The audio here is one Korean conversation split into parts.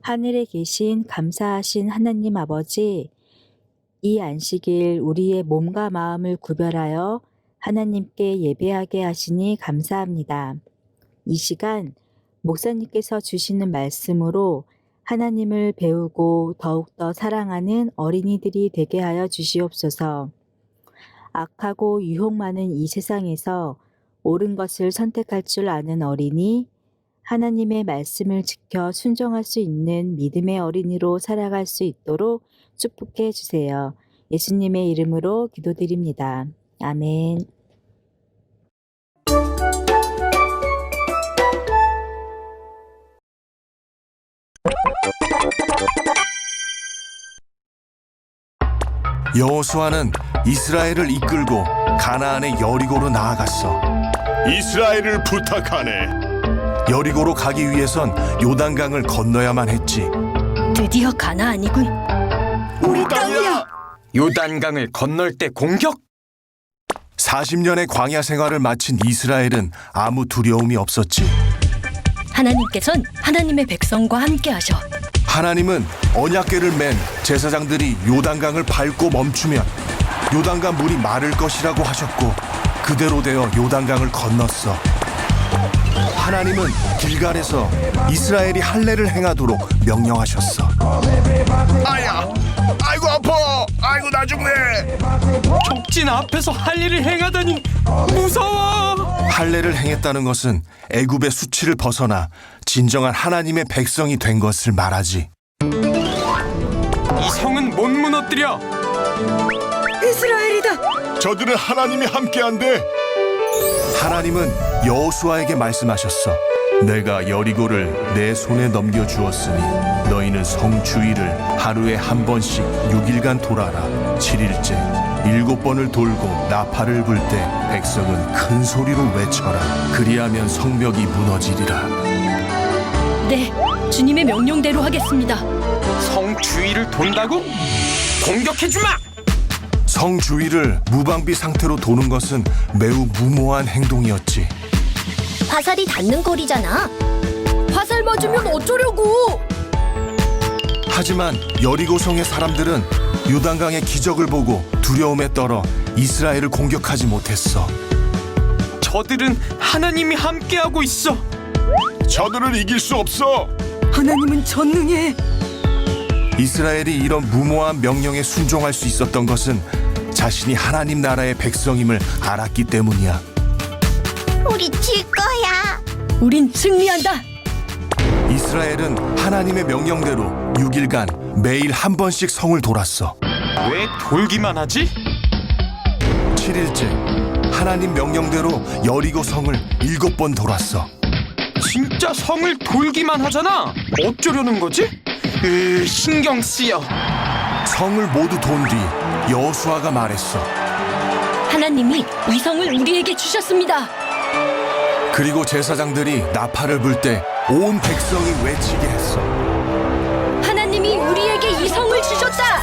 하늘에 계신 감사하신 하나님 아버지, 이 안식일 우리의 몸과 마음을 구별하여 하나님께 예배하게 하시니 감사합니다. 이 시간 목사님께서 주시는 말씀으로 하나님을 배우고 더욱더 사랑하는 어린이들이 되게 하여 주시옵소서. 악하고 유혹 많은 이 세상에서 옳은 것을 선택할 줄 아는 어린이, 하나님의 말씀을 지켜 순종할 수 있는 믿음의 어린이로 살아갈 수 있도록 축복해 주세요. 예수님의 이름으로 기도드립니다. 아멘. 여호수아는 이스라엘을 이끌고 가나안의 여리고로 나아갔어. 이스라엘을 부탁하네. 여리고로 가기 위해선 요단강을 건너야만 했지. 드디어 가나안이군. 우리 땅이야. 요단강을 건널 때 공격? 40년의 광야 생활을 마친 이스라엘은 아무 두려움이 없었지. 하나님께선 하나님의 백성과 함께 하셔. 하나님은 언약궤를 맨 제사장들이 요단강을 밟고 멈추면 요단강 물이 마를 것이라고 하셨고, 그대로 되어 요단강을 건넜어. 하나님은 길갈에서 이스라엘이 할례를 행하도록 명령하셨어. 아야, 아이고 아파. 아이고 나 죽네. 족진 앞에서 할 일을 행하다니 무서워. 할례를 행했다는 것은 애굽의 수치를 벗어나 진정한 하나님의 백성이 된 것을 말하지. 이 성은 못 무너뜨려. 이스라엘이다. 저들은 하나님이 함께한대. 하나님은 여호수아에게 말씀하셨어. 내가 여리고를 내 손에 넘겨주었으니 너희는 성 주위를 하루에 한 번씩 6일간 돌아라. 7일째 7번을 돌고 나팔을 불 때 백성은 큰 소리로 외쳐라. 그리하면 성벽이 무너지리라. 네, 주님의 명령대로 하겠습니다. 성 주위를 돈다고? 공격해주마. 성 주위를 무방비 상태로 도는 것은 매우 무모한 행동이었지. 화살이 닿는 거리잖아. 화살 맞으면 어쩌려고? 하지만 여리고성의 사람들은 요단강의 기적을 보고 두려움에 떨어 이스라엘을 공격하지 못했어. 저들은 하나님이 함께하고 있어. 저들을 이길 수 없어. 하나님은 전능해. 이스라엘이 이런 무모한 명령에 순종할 수 있었던 것은 자신이 하나님 나라의 백성임을 알았기 때문이야. 우리 질 거야. 우린 승리한다. 이스라엘은 하나님의 명령대로 6일간 매일 한 번씩 성을 돌았어. 왜 돌기만 하지? 7일째 하나님 명령대로 여리고 성을 7번 돌았어. 진짜 성을 돌기만 하잖아. 어쩌려는 거지? 신경 쓰여. 성을 모두 돈 뒤 여호수아가 말했어. 하나님이 이 성을 우리에게 주셨습니다. 그리고 제사장들이 나팔을 불 때 온 백성이 외치게 했어. 하나님이 우리에게 이 성을 주셨다.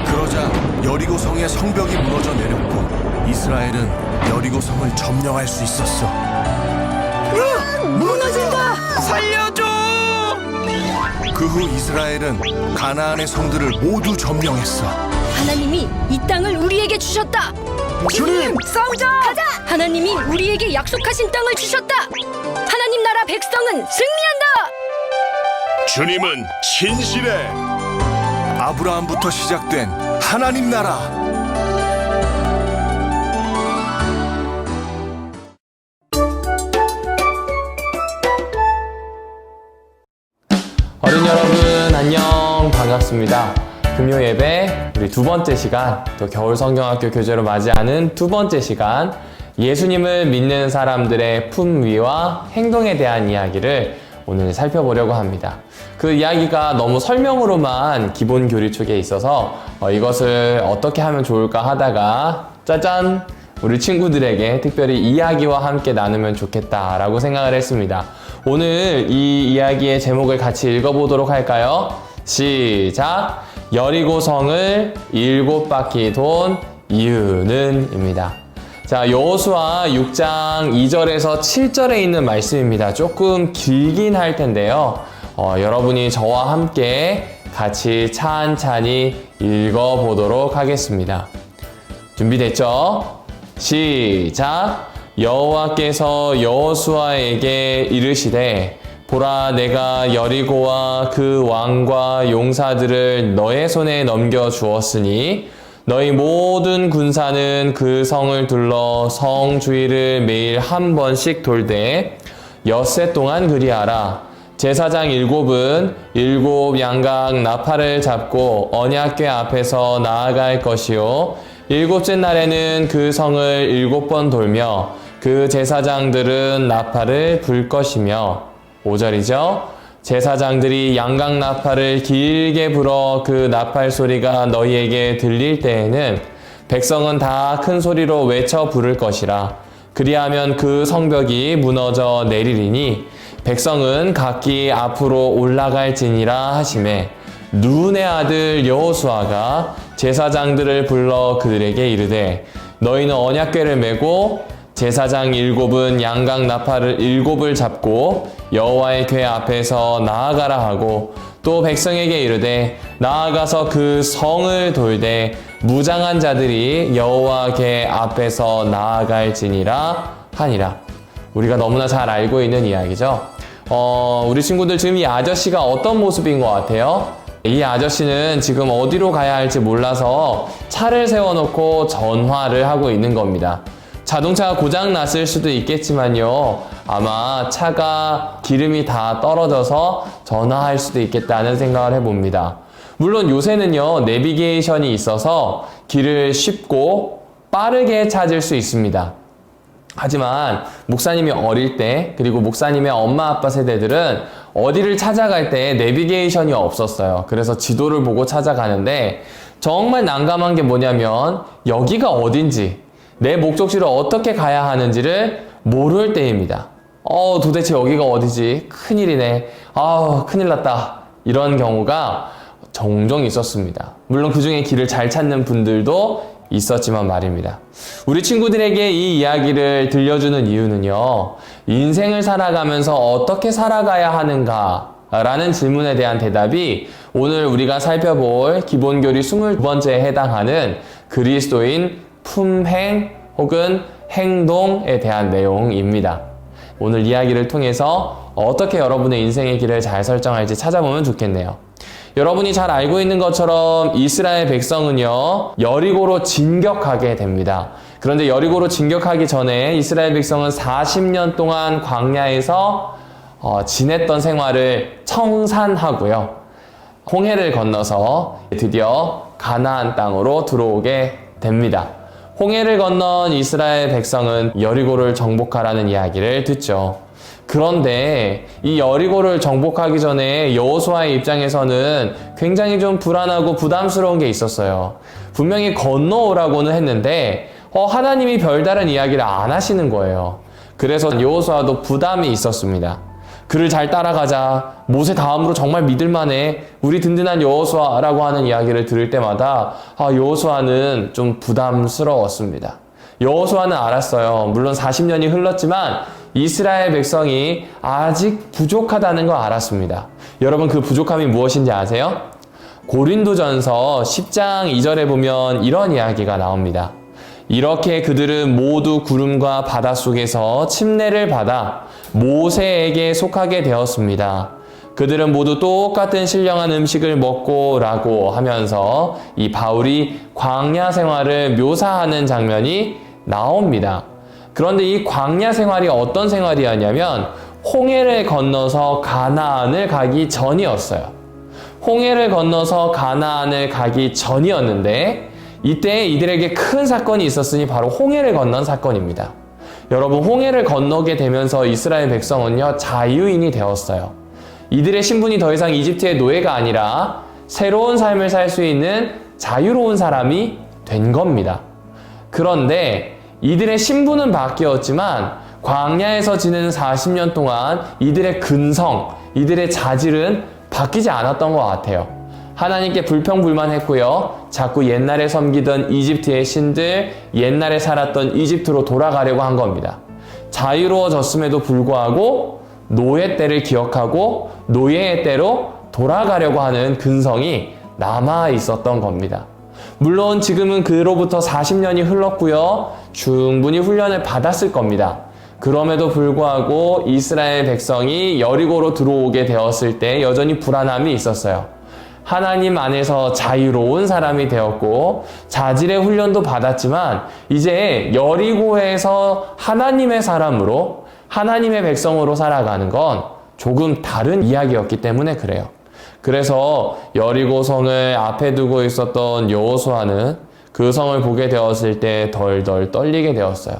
그러자 여리고 성의 성벽이 무너져 내렸고 이스라엘은 여리고 성을 점령할 수 있었어. 무너진다. 살려줘. 그 후 이스라엘은 가나안의 성들을 모두 점령했어. 하나님이 이 땅을 우리에게 주셨다. 주님, 싸우자. 가자. 하나님이 우리에게 약속하신 땅을 주셨다. 하나님 나라 백성은 승리한다. 주님은 신실해. 아브라함부터 시작된 하나님 나라. 어린 여러분 안녕, 반갑습니다. 금요 예배 우리 두 번째 시간, 또 겨울 성경학교 교재로 맞이하는 두 번째 시간, 예수님을 믿는 사람들의 품위와 행동에 대한 이야기를 오늘 살펴보려고 합니다. 그 이야기가 너무 설명으로만 기본 교리 쪽에 있어서 이것을 어떻게 하면 좋을까 하다가 짜잔! 우리 친구들에게 특별히 이야기와 함께 나누면 좋겠다라고 생각을 했습니다. 오늘 이 이야기의 제목을 같이 읽어보도록 할까요? 시작! 여리고성을 7바퀴 돈 이유는 입니다. 자, 여호수아 6장 2절에서 7절에 있는 말씀입니다. 조금 길긴 할 텐데요. 여러분이 저와 함께 같이 찬찬히 읽어보도록 하겠습니다. 준비됐죠? 시작! 여호와께서 여호수아에게 이르시되 보라 내가 여리고와 그 왕과 용사들을 너의 손에 넘겨 주었으니 너희 모든 군사는 그 성을 둘러 성 주위를 매일 한 번씩 돌되 엿새 동안 그리하라. 제사장 7은 7 양각 나팔을 잡고 언약궤 앞에서 나아갈 것이요 7째 날에는 그 성을 7번 돌며 그 제사장들은 나팔을 불 것이며 5절이죠. 제사장들이 양각 나팔을 길게 불어 그 나팔 소리가 너희에게 들릴 때에는 백성은 다 큰 소리로 외쳐 부를 것이라. 그리하면 그 성벽이 무너져 내리리니 백성은 각기 앞으로 올라갈지니라 하시매 눈의 아들 여호수아가 제사장들을 불러 그들에게 이르되 너희는 언약궤를 메고 제사장 7은 양각 나팔을 7을 잡고 여호와의 궤 앞에서 나아가라 하고 또 백성에게 이르되 나아가서 그 성을 돌되 무장한 자들이 여호와 궤 앞에서 나아갈지니라 하니라. 우리가 너무나 잘 알고 있는 이야기죠. 우리 친구들 지금 이 아저씨가 어떤 모습인 것 같아요? 이 아저씨는 지금 어디로 가야 할지 몰라서 차를 세워놓고 전화를 하고 있는 겁니다. 자동차가 고장 났을 수도 있겠지만요. 아마 차가 기름이 다 떨어져서 전화할 수도 있겠다는 생각을 해봅니다. 물론 요새는요, 내비게이션이 있어서 길을 쉽고 빠르게 찾을 수 있습니다. 하지만 목사님이 어릴 때, 그리고 목사님의 엄마 아빠 세대들은 어디를 찾아갈 때 내비게이션이 없었어요. 그래서 지도를 보고 찾아가는데 정말 난감한 게 뭐냐면 여기가 어딘지, 내 목적지를 어떻게 가야 하는지를 모를 때입니다. 도대체 여기가 어디지? 큰일이네. 큰일 났다. 이런 경우가 종종 있었습니다. 물론 그 중에 길을 잘 찾는 분들도 있었지만 말입니다. 우리 친구들에게 이 이야기를 들려주는 이유는요, 인생을 살아가면서 어떻게 살아가야 하는가 라는 질문에 대한 대답이 오늘 우리가 살펴볼 기본교리 22번째에 해당하는 그리스도인 품행 혹은 행동에 대한 내용입니다. 오늘 이야기를 통해서 어떻게 여러분의 인생의 길을 잘 설정할지 찾아보면 좋겠네요. 여러분이 잘 알고 있는 것처럼 이스라엘 백성은요, 여리고로 진격하게 됩니다. 그런데 여리고로 진격하기 전에 이스라엘 백성은 40년 동안 광야에서 지냈던 생활을 청산하고요, 홍해를 건너서 드디어 가나안 땅으로 들어오게 됩니다. 홍해를 건넌 이스라엘 백성은 여리고를 정복하라는 이야기를 듣죠. 그런데 이 여리고를 정복하기 전에 여호수아의 입장에서는 굉장히 좀 불안하고 부담스러운 게 있었어요. 분명히 건너오라고는 했는데 하나님이 별다른 이야기를 안 하시는 거예요. 그래서 여호수아도 부담이 있었습니다. 그를 잘 따라가자, 모세 다음으로 정말 믿을만해, 우리 든든한 여호수아라고 하는 이야기를 들을 때마다 여호수아는 좀 부담스러웠습니다. 여호수아는 알았어요. 물론 40년이 흘렀지만 이스라엘 백성이 아직 부족하다는 걸 알았습니다. 여러분, 그 부족함이 무엇인지 아세요? 고린도전서 10장 2절에 보면 이런 이야기가 나옵니다. 이렇게 그들은 모두 구름과 바다 속에서 침례를 받아 모세에게 속하게 되었습니다. 그들은 모두 똑같은 신령한 음식을 먹고 라고 하면서 이 바울이 광야 생활을 묘사하는 장면이 나옵니다. 그런데 이 광야 생활이 어떤 생활이었냐면 홍해를 건너서 가나안을 가기 전이었어요. 홍해를 건너서 가나안을 가기 전이었는데 이때 이들에게 큰 사건이 있었으니 바로 홍해를 건넌 사건입니다. 여러분, 홍해를 건너게 되면서 이스라엘 백성은요, 자유인이 되었어요. 이들의 신분이 더 이상 이집트의 노예가 아니라 새로운 삶을 살 수 있는 자유로운 사람이 된 겁니다. 그런데 이들의 신분은 바뀌었지만 광야에서 지내는 40년 동안 이들의 근성, 이들의 자질은 바뀌지 않았던 것 같아요. 하나님께 불평불만했고요. 자꾸 옛날에 섬기던 이집트의 신들, 옛날에 살았던 이집트로 돌아가려고 한 겁니다. 자유로워졌음에도 불구하고 노예 때를 기억하고 노예의 때로 돌아가려고 하는 근성이 남아 있었던 겁니다. 물론 지금은 그로부터 40년이 흘렀고요. 충분히 훈련을 받았을 겁니다. 그럼에도 불구하고 이스라엘 백성이 여리고로 들어오게 되었을 때 여전히 불안함이 있었어요. 하나님 안에서 자유로운 사람이 되었고 자질의 훈련도 받았지만 이제 여리고에서 하나님의 사람으로 하나님의 백성으로 살아가는 건 조금 다른 이야기였기 때문에 그래요. 그래서 여리고 성을 앞에 두고 있었던 여호수아는 그 성을 보게 되었을 때 덜덜 떨리게 되었어요.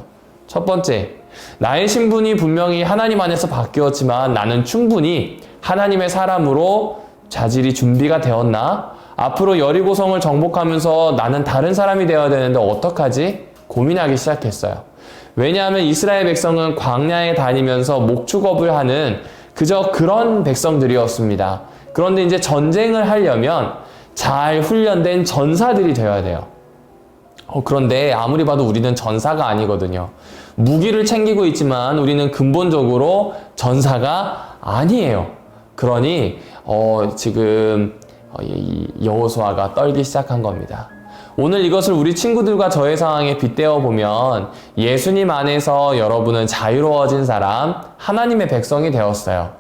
첫 번째, 나의 신분이 분명히 하나님 안에서 바뀌었지만 나는 충분히 하나님의 사람으로 자질이 준비가 되었나? 앞으로 여리고 성을 정복하면서 나는 다른 사람이 되어야 되는데 어떡하지? 고민하기 시작했어요. 왜냐하면 이스라엘 백성은 광야에 다니면서 목축업을 하는 그저 그런 백성들이었습니다. 그런데 이제 전쟁을 하려면 잘 훈련된 전사들이 되어야 돼요. 그런데 아무리 봐도 우리는 전사가 아니거든요. 무기를 챙기고 있지만 우리는 근본적으로 전사가 아니에요. 그러니 지금 여호수아가 떨기 시작한 겁니다. 오늘 이것을 우리 친구들과 저의 상황에 빗대어 보면 예수님 안에서 여러분은 자유로워진 사람, 하나님의 백성이 되었어요.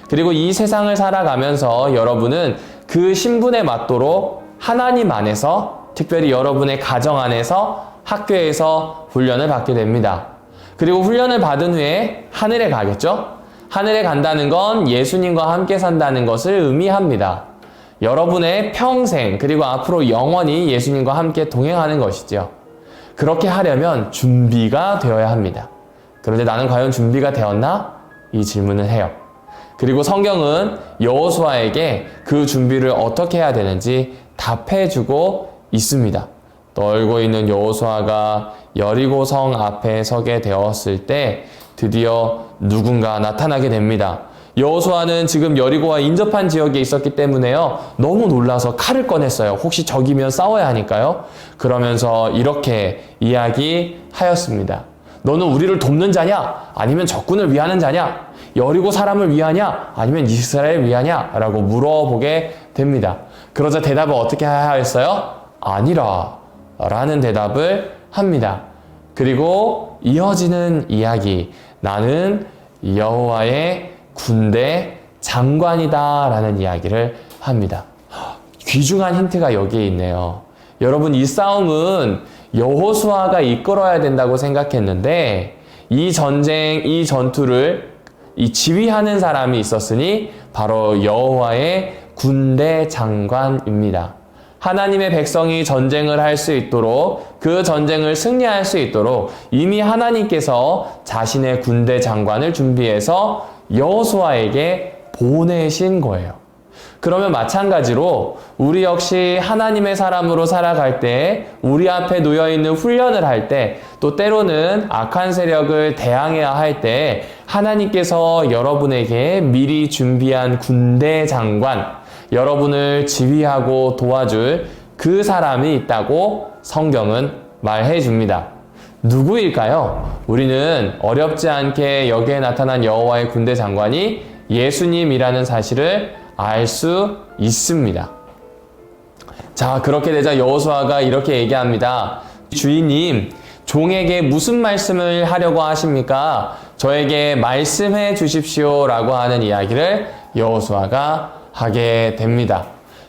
그리고 이 세상을 살아가면서 여러분은 그 신분에 맞도록 하나님 안에서, 특별히 여러분의 가정 안에서, 학교에서 훈련을 받게 됩니다. 그리고 훈련을 받은 후에 하늘에 가겠죠? 하늘에 간다는 건 예수님과 함께 산다는 것을 의미합니다. 여러분의 평생, 그리고 앞으로 영원히 예수님과 함께 동행하는 것이죠. 그렇게 하려면 준비가 되어야 합니다. 그런데 나는 과연 준비가 되었나? 이 질문을 해요. 그리고 성경은 여호수아에게 그 준비를 어떻게 해야 되는지 답해주고 있습니다. 떨고 있는 여호수아가 여리고 성 앞에 서게 되었을 때 드디어 누군가 나타나게 됩니다. 여호수아는 지금 여리고와 인접한 지역에 있었기 때문에요. 너무 놀라서 칼을 꺼냈어요. 혹시 적이면 싸워야 하니까요. 그러면서 이렇게 이야기하였습니다. 너는 우리를 돕는 자냐? 아니면 적군을 위하는 자냐? 여리고 사람을 위하냐? 아니면 이스라엘을 위하냐? 라고 물어보게 됩니다. 그러자 대답을 어떻게 하였어요? 아니라 라는 대답을 합니다. 그리고 이어지는 이야기, 나는 여호와의 군대 장관이다 라는 이야기를 합니다. 귀중한 힌트가 여기에 있네요. 여러분, 이 싸움은 여호수아가 이끌어야 된다고 생각했는데 이 전쟁, 이 전투를 지휘하는 사람이 있었으니 바로 여호와의 군대 장관입니다. 하나님의 백성이 전쟁을 할 수 있도록, 그 전쟁을 승리할 수 있도록 이미 하나님께서 자신의 군대 장관을 준비해서 여호수아에게 보내신 거예요. 그러면 마찬가지로 우리 역시 하나님의 사람으로 살아갈 때, 우리 앞에 놓여있는 훈련을 할 때, 또 때로는 악한 세력을 대항해야 할 때 하나님께서 여러분에게 미리 준비한 군대 장관, 여러분을 지휘하고 도와줄 그 사람이 있다고 성경은 말해 줍니다. 누구일까요? 우리는 어렵지 않게 여기에 나타난 여호와의 군대 장관이 예수님이라는 사실을 알 수 있습니다. 자, 그렇게 되자 여호수아가 이렇게 얘기합니다. 주인님, 종에게 무슨 말씀을 하려고 하십니까? 저에게 말씀해 주십시오 라고 하는 이야기를 여호수아가 하게 됩니다.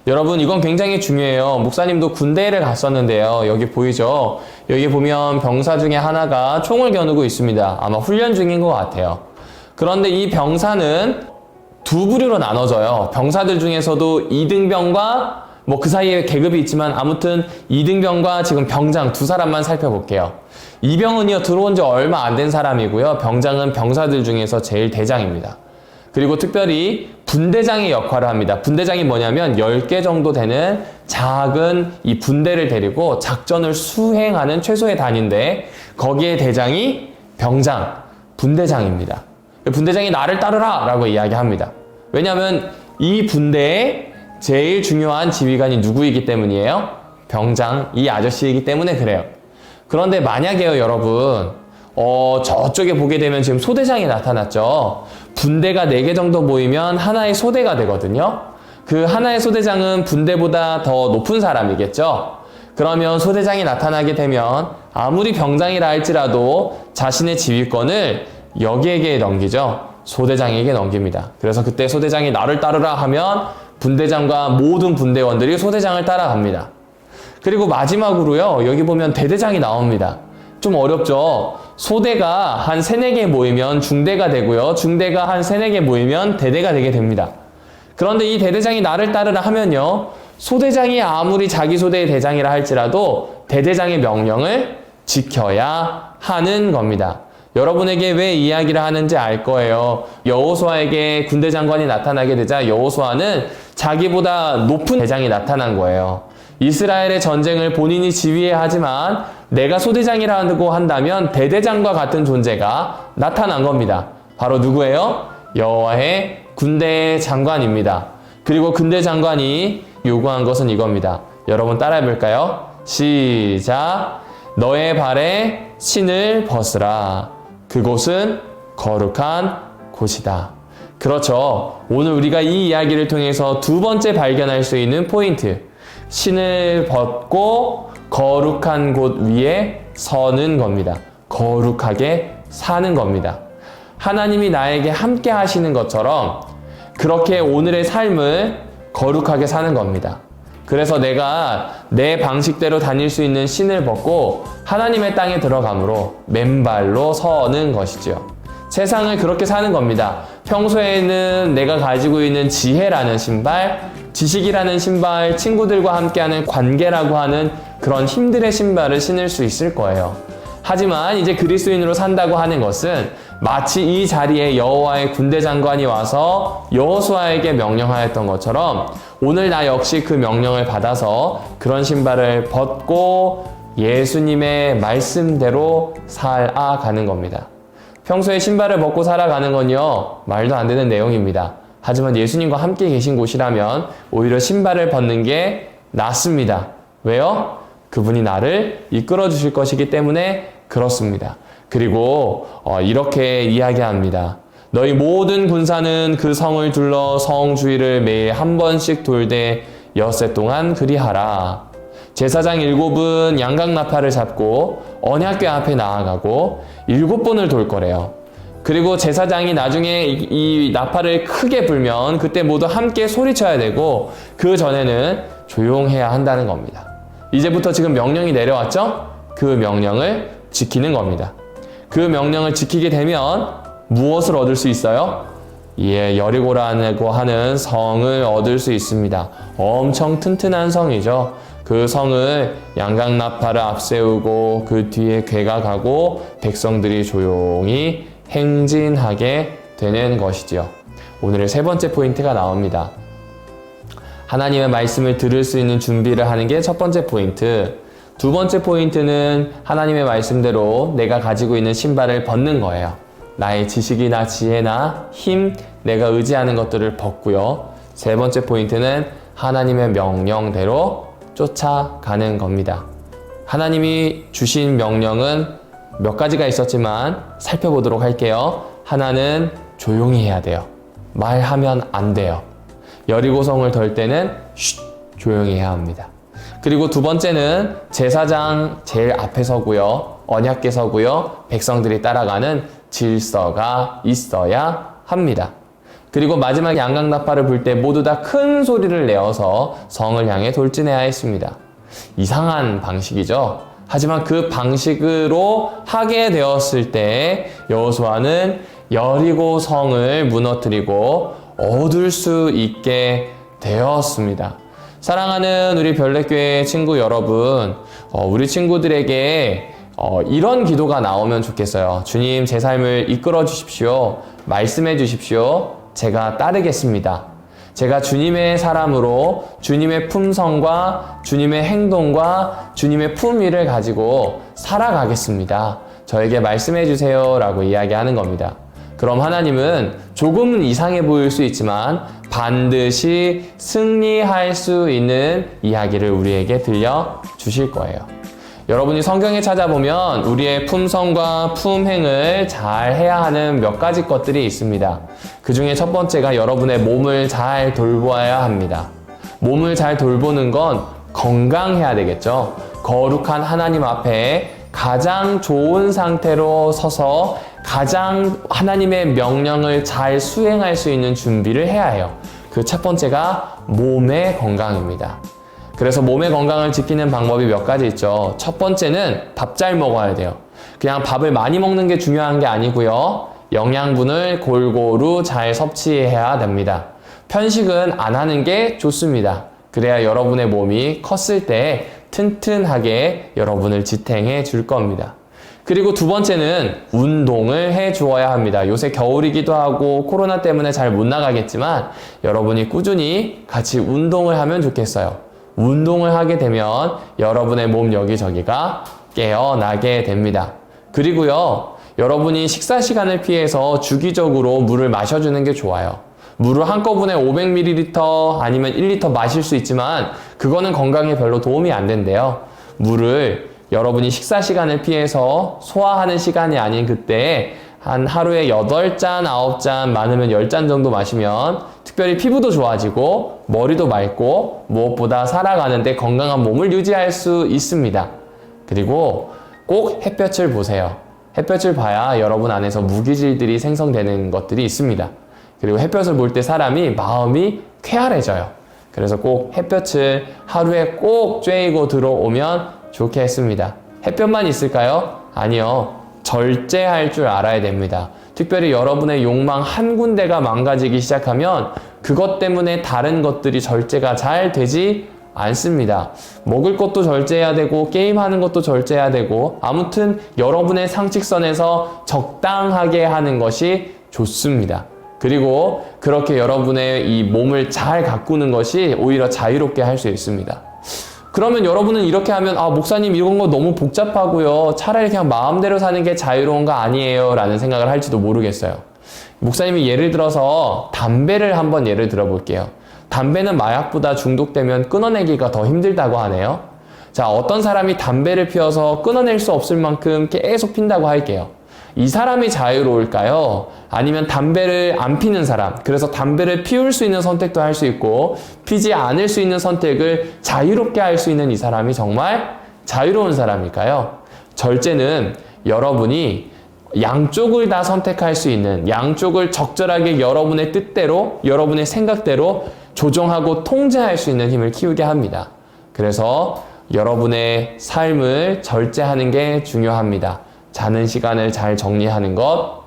여러분, 이건 굉장히 중요해요. 목사님도 군대를 갔었는데요. 여기 보이죠? 여기 보면 병사 중에 하나가 총을 겨누고 있습니다. 아마 훈련 중인 것 같아요. 그런데 이 병사는 두 부류로 나눠져요. 병사들 중에서도 2등병과 그 사이에 계급이 있지만 아무튼 2등병과 지금 병장 두 사람만 살펴볼게요. 이병은요, 들어온 지 얼마 안 된 사람이고요. 병장은 병사들 중에서 제일 대장입니다. 그리고 특별히 분대장의 역할을 합니다. 분대장이 뭐냐면 10개 정도 되는 작은 이 분대를 데리고 작전을 수행하는 최소의 단위인데 거기에 대장이 병장, 분대장입니다. 분대장이 나를 따르라 라고 이야기합니다. 왜냐하면 이 분대의 제일 중요한 지휘관이 누구이기 때문이에요? 병장, 이 아저씨이기 때문에 그래요. 그런데 만약에요, 여러분, 저쪽에 보게 되면 지금 소대장이 나타났죠. 분대가 4개 정도 모이면 하나의 소대가 되거든요. 그 하나의 소대장은 분대보다 더 높은 사람이겠죠. 그러면 소대장이 나타나게 되면 아무리 병장이라 할지라도 자신의 지휘권을 여기에게 넘기죠. 소대장에게 넘깁니다. 그래서 그때 소대장이 나를 따르라 하면 분대장과 모든 분대원들이 소대장을 따라갑니다. 그리고 마지막으로요, 여기 보면 대대장이 나옵니다. 좀 어렵죠? 소대가 한 3, 4개 모이면 중대가 되고요. 중대가 한 3, 4개 모이면 대대가 되게 됩니다. 그런데 이 대대장이 나를 따르라 하면요, 소대장이 아무리 자기 소대의 대장이라 할지라도 대대장의 명령을 지켜야 하는 겁니다. 여러분에게 왜 이야기를 하는지 알 거예요. 여호수아에게 군대 장관이 나타나게 되자 여호수아는 자기보다 높은 대장이 나타난 거예요. 이스라엘의 전쟁을 본인이 지휘해야 하지만 내가 소대장이라고 한다면 대대장과 같은 존재가 나타난 겁니다. 바로 누구예요? 여호와의 군대 장관입니다. 그리고 군대 장관이 요구한 것은 이겁니다. 여러분 따라해 볼까요? 시작! 너의 발에 신을 벗으라. 그곳은 거룩한 곳이다. 그렇죠. 오늘 우리가 이 이야기를 통해서 두 번째 발견할 수 있는 포인트. 신을 벗고 거룩한 곳 위에 서는 겁니다. 거룩하게 사는 겁니다. 하나님이 나에게 함께 하시는 것처럼 그렇게 오늘의 삶을 거룩하게 사는 겁니다. 그래서 내가 내 방식대로 다닐 수 있는 신을 벗고 하나님의 땅에 들어감으로 맨발로 서는 것이죠. 세상을 그렇게 사는 겁니다. 평소에는 내가 가지고 있는 지혜라는 신발, 지식이라는 신발, 친구들과 함께하는 관계라고 하는 그런 힘들의 신발을 신을 수 있을 거예요. 하지만 이제 그리스도인으로 산다고 하는 것은 마치 이 자리에 여호와의 군대 장관이 와서 여호수아에게 명령하였던 것처럼 오늘 나 역시 그 명령을 받아서 그런 신발을 벗고 예수님의 말씀대로 살아가는 겁니다. 평소에 신발을 벗고 살아가는 건요, 말도 안 되는 내용입니다. 하지만 예수님과 함께 계신 곳이라면 오히려 신발을 벗는 게 낫습니다. 왜요? 그분이 나를 이끌어 주실 것이기 때문에 그렇습니다. 그리고 이렇게 이야기합니다. 너희 모든 군사는 그 성을 둘러 성 주위를 매일 한 번씩 돌되 엿새 동안 그리하라. 제사장 7은 양각나팔을 잡고 언약궤 앞에 나아가고 7번을 돌 거래요. 그리고 제사장이 나중에 이 나팔을 크게 불면 그때 모두 함께 소리쳐야 되고 그 전에는 조용해야 한다는 겁니다. 이제부터 지금 명령이 내려왔죠? 그 명령을 지키는 겁니다. 그 명령을 지키게 되면 무엇을 얻을 수 있어요? 예, 여리고라고 하는 성을 얻을 수 있습니다. 엄청 튼튼한 성이죠. 그 성을 양각나팔을 앞세우고 그 뒤에 궤가 가고 백성들이 조용히 행진하게 되는 것이지요. 오늘의 세 번째 포인트가 나옵니다. 하나님의 말씀을 들을 수 있는 준비를 하는 게 첫 번째 포인트. 두 번째 포인트는 하나님의 말씀대로 내가 가지고 있는 신발을 벗는 거예요. 나의 지식이나 지혜나 힘, 내가 의지하는 것들을 벗고요. 세 번째 포인트는 하나님의 명령대로 쫓아가는 겁니다. 하나님이 주신 명령은 몇 가지가 있었지만 살펴보도록 할게요. 하나는 조용히 해야 돼요. 말하면 안 돼요. 여리고성을 돌 때는 조용히 해야 합니다. 그리고 두 번째는 제사장 제일 앞에 서고요. 언약궤 서고요. 백성들이 따라가는 질서가 있어야 합니다. 그리고 마지막에 양각나팔을 불 때 모두 다 큰 소리를 내어서 성을 향해 돌진해야 했습니다. 이상한 방식이죠. 하지만 그 방식으로 하게 되었을 때 여호수아는 여리고 성을 무너뜨리고 얻을 수 있게 되었습니다. 사랑하는 우리 별내교회 친구 여러분, 우리 친구들에게 이런 기도가 나오면 좋겠어요. 주님, 제 삶을 이끌어 주십시오. 말씀해 주십시오. 제가 따르겠습니다. 제가 주님의 사람으로 주님의 품성과 주님의 행동과 주님의 품위를 가지고 살아가겠습니다. 저에게 말씀해 주세요 라고 이야기하는 겁니다. 그럼 하나님은 조금은 이상해 보일 수 있지만 반드시 승리할 수 있는 이야기를 우리에게 들려주실 거예요. 여러분이 성경에 찾아보면 우리의 품성과 품행을 잘 해야 하는 몇 가지 것들이 있습니다. 그 중에 첫 번째가 여러분의 몸을 잘 돌보아야 합니다. 몸을 잘 돌보는 건 건강해야 되겠죠. 거룩한 하나님 앞에 가장 좋은 상태로 서서 가장 하나님의 명령을 잘 수행할 수 있는 준비를 해야 해요. 그 첫 번째가 몸의 건강입니다. 그래서 몸의 건강을 지키는 방법이 몇 가지 있죠. 첫 번째는 밥 잘 먹어야 돼요. 그냥 밥을 많이 먹는 게 중요한 게 아니고요. 영양분을 골고루 잘 섭취해야 됩니다. 편식은 안 하는 게 좋습니다. 그래야 여러분의 몸이 컸을 때 튼튼하게 여러분을 지탱해 줄 겁니다. 그리고 두 번째는 운동을 해 주어야 합니다. 요새 겨울이기도 하고 코로나 때문에 잘 못 나가겠지만 여러분이 꾸준히 같이 운동을 하면 좋겠어요. 운동을 하게 되면 여러분의 몸 여기저기가 깨어나게 됩니다. 그리고요, 여러분이 식사 시간을 피해서 주기적으로 물을 마셔주는 게 좋아요. 물을 한꺼번에 500ml 아니면 1리터 마실 수 있지만 그거는 건강에 별로 도움이 안 된대요. 물을 여러분이 식사 시간을 피해서 소화하는 시간이 아닌 그때 한 하루에 8잔, 9잔, 많으면 10잔 정도 마시면 특별히 피부도 좋아지고 머리도 맑고 무엇보다 살아가는데 건강한 몸을 유지할 수 있습니다. 그리고 꼭 햇볕을 보세요. 햇볕을 봐야 여러분 안에서 무기질들이 생성되는 것들이 있습니다. 그리고 햇볕을 볼 때 사람이 마음이 쾌활해져요. 그래서 꼭 햇볕을 하루에 꼭 쬐이고 들어오면 좋겠습니다. 햇볕만 있을까요? 아니요. 절제할 줄 알아야 됩니다. 특별히 여러분의 욕망 한 군데가 망가지기 시작하면 그것 때문에 다른 것들이 절제가 잘 되지 않습니다. 먹을 것도 절제해야 되고 게임하는 것도 절제해야 되고 아무튼 여러분의 상식선에서 적당하게 하는 것이 좋습니다. 그리고 그렇게 여러분의 이 몸을 잘 가꾸는 것이 오히려 자유롭게 할 수 있습니다. 그러면 여러분은 이렇게 하면 목사님 이런 거 너무 복잡하고요. 차라리 그냥 마음대로 사는 게 자유로운 거 아니에요 라는 생각을 할지도 모르겠어요. 목사님이 예를 들어서 담배를 한번 예를 들어 볼게요. 담배는 마약보다 중독되면 끊어내기가 더 힘들다고 하네요. 자, 어떤 사람이 담배를 피워서 끊어낼 수 없을 만큼 계속 핀다고 할게요. 이 사람이 자유로울까요? 아니면 담배를 안 피는 사람, 그래서 담배를 피울 수 있는 선택도 할 수 있고 피지 않을 수 있는 선택을 자유롭게 할 수 있는 이 사람이 정말 자유로운 사람일까요? 절제는 여러분이 양쪽을 다 선택할 수 있는, 양쪽을 적절하게 여러분의 뜻대로, 여러분의 생각대로 조정하고 통제할 수 있는 힘을 키우게 합니다. 그래서 여러분의 삶을 절제하는 게 중요합니다. 자는 시간을 잘 정리하는 것,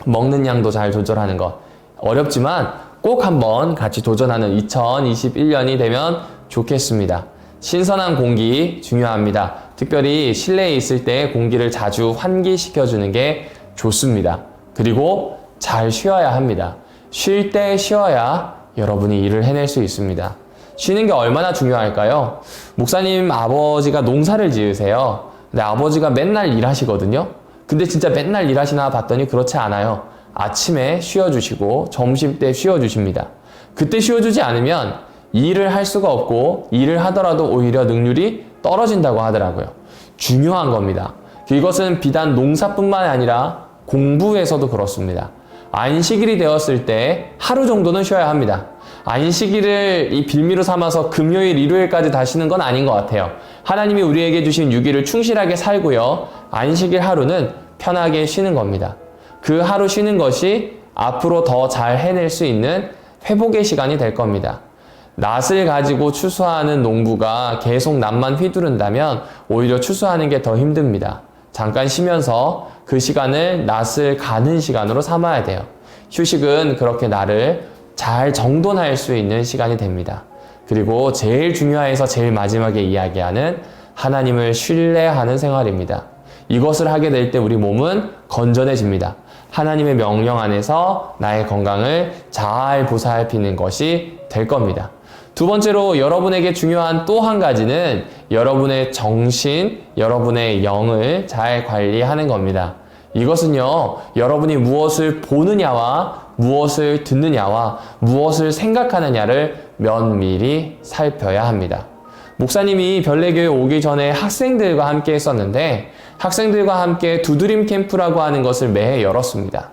먹는 양도 잘 조절하는 것. 어렵지만 꼭 한번 같이 도전하는 2021년이 되면 좋겠습니다. 신선한 공기 중요합니다. 특별히 실내에 있을 때 공기를 자주 환기시켜주는 게 좋습니다. 그리고 잘 쉬어야 합니다. 쉴 때 쉬어야 여러분이 일을 해낼 수 있습니다. 쉬는 게 얼마나 중요할까요? 목사님 아버지가 농사를 지으세요. 근데 아버지가 맨날 일하시거든요. 근데 진짜 맨날 일하시나 봤더니 그렇지 않아요. 아침에 쉬어주시고 점심때 쉬어주십니다. 그때 쉬어주지 않으면 일을 할 수가 없고 일을 하더라도 오히려 능률이 떨어진다고 하더라고요. 중요한 겁니다. 이것은 비단 농사뿐만 아니라 공부에서도 그렇습니다. 안식일이 되었을 때 하루 정도는 쉬어야 합니다. 안식일을 이 빌미로 삼아서 금요일, 일요일까지 다 쉬는 건 아닌 것 같아요. 하나님이 우리에게 주신 6일을 충실하게 살고요. 안식일 하루는 편하게 쉬는 겁니다. 그 하루 쉬는 것이 앞으로 더 잘 해낼 수 있는 회복의 시간이 될 겁니다. 낫을 가지고 추수하는 농부가 계속 낫만 휘두른다면 오히려 추수하는 게 더 힘듭니다. 잠깐 쉬면서 그 시간을 낫을 가는 시간으로 삼아야 돼요. 휴식은 그렇게 나를 잘 정돈할 수 있는 시간이 됩니다. 그리고 제일 중요해서 제일 마지막에 이야기하는 하나님을 신뢰하는 생활입니다. 이것을 하게 될 때 우리 몸은 건전해집니다. 하나님의 명령 안에서 나의 건강을 잘 보살피는 것이 될 겁니다. 두 번째로 여러분에게 중요한 또 한 가지는 여러분의 정신, 여러분의 영을 잘 관리하는 겁니다. 이것은요, 여러분이 무엇을 보느냐와 무엇을 듣느냐와 무엇을 생각하느냐를 면밀히 살펴야 합니다. 목사님이 별내교회 오기 전에 학생들과 함께 했었는데 학생들과 함께 두드림 캠프라고 하는 것을 매해 열었습니다.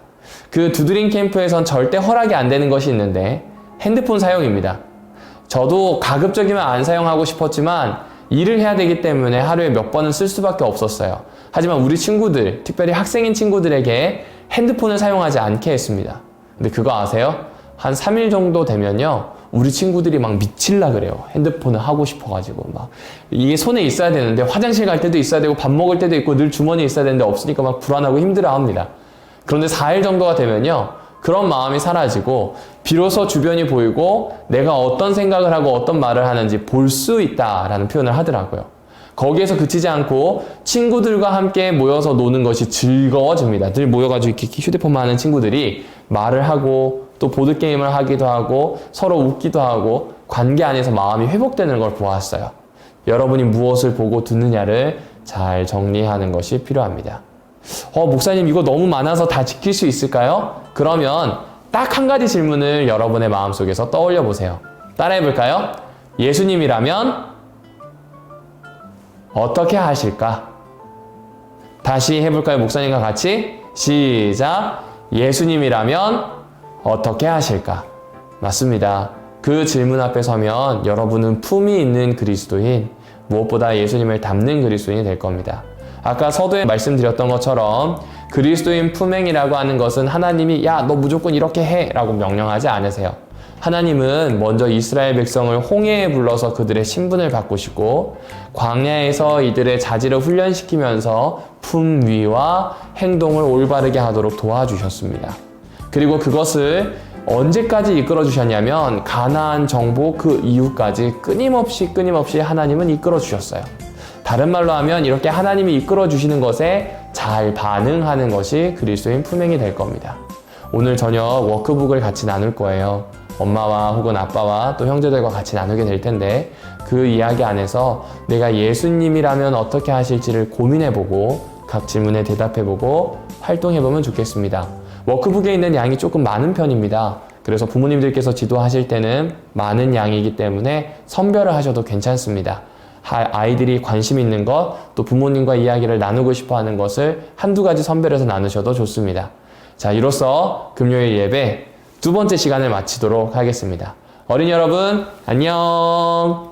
그 두드림 캠프에선 절대 허락이 안 되는 것이 있는데 핸드폰 사용입니다. 저도 가급적이면 안 사용하고 싶었지만 일을 해야 되기 때문에 하루에 몇 번은 쓸 수밖에 없었어요. 하지만 우리 친구들, 특별히 학생인 친구들에게 핸드폰을 사용하지 않게 했습니다. 근데 그거 아세요? 한 3일 정도 되면요, 우리 친구들이 막 미칠라 그래요. 핸드폰을 하고 싶어가지고 막 이게 손에 있어야 되는데 화장실 갈 때도 있어야 되고 밥 먹을 때도 있고 늘 주머니에 있어야 되는데 없으니까 막 불안하고 힘들어합니다. 그런데 4일 정도가 되면요, 그런 마음이 사라지고 비로소 주변이 보이고 내가 어떤 생각을 하고 어떤 말을 하는지 볼 수 있다라는 표현을 하더라고요. 거기에서 그치지 않고 친구들과 함께 모여서 노는 것이 즐거워집니다. 늘 모여가지고 이렇게 휴대폰만 하는 친구들이 말을 하고 또 보드게임을 하기도 하고 서로 웃기도 하고 관계 안에서 마음이 회복되는 걸 보았어요. 여러분이 무엇을 보고 듣느냐를 잘 정리하는 것이 필요합니다. 목사님 이거 너무 많아서 다 지킬 수 있을까요? 그러면 딱 한 가지 질문을 여러분의 마음속에서 떠올려 보세요. 따라해 볼까요? 예수님이라면 어떻게 하실까? 다시 해볼까요? 목사님과 같이 시작. 예수님이라면 어떻게 하실까? 맞습니다. 그 질문 앞에 서면 여러분은 품이 있는 그리스도인, 무엇보다 예수님을 닮는 그리스도인이 될 겁니다. 아까 서두에 말씀드렸던 것처럼 그리스도인 품행이라고 하는 것은 하나님이 야, 너 무조건 이렇게 해 라고 명령하지 않으세요. 하나님은 먼저 이스라엘 백성을 홍해에 불러서 그들의 신분을 바꾸시고 광야에서 이들의 자질을 훈련시키면서 품위와 행동을 올바르게 하도록 도와주셨습니다. 그리고 그것을 언제까지 이끌어 주셨냐면 가나안 정복 그 이후까지 끊임없이 하나님은 이끌어 주셨어요. 다른 말로 하면 이렇게 하나님이 이끌어 주시는 것에 잘 반응하는 것이 그리스도인 품행이 될 겁니다. 오늘 저녁 워크북을 같이 나눌 거예요. 엄마와 혹은 아빠와 또 형제들과 같이 나누게 될 텐데 그 이야기 안에서 내가 예수님이라면 어떻게 하실지를 고민해보고 각 질문에 대답해보고 활동해보면 좋겠습니다. 워크북에 있는 양이 조금 많은 편입니다. 그래서 부모님들께서 지도하실 때는 많은 양이기 때문에 선별을 하셔도 괜찮습니다. 아이들이 관심 있는 것, 또 부모님과 이야기를 나누고 싶어 하는 것을 한두 가지 선별해서 나누셔도 좋습니다. 자, 이로써 금요일 예배 두 번째 시간을 마치도록 하겠습니다. 어린이 여러분, 안녕!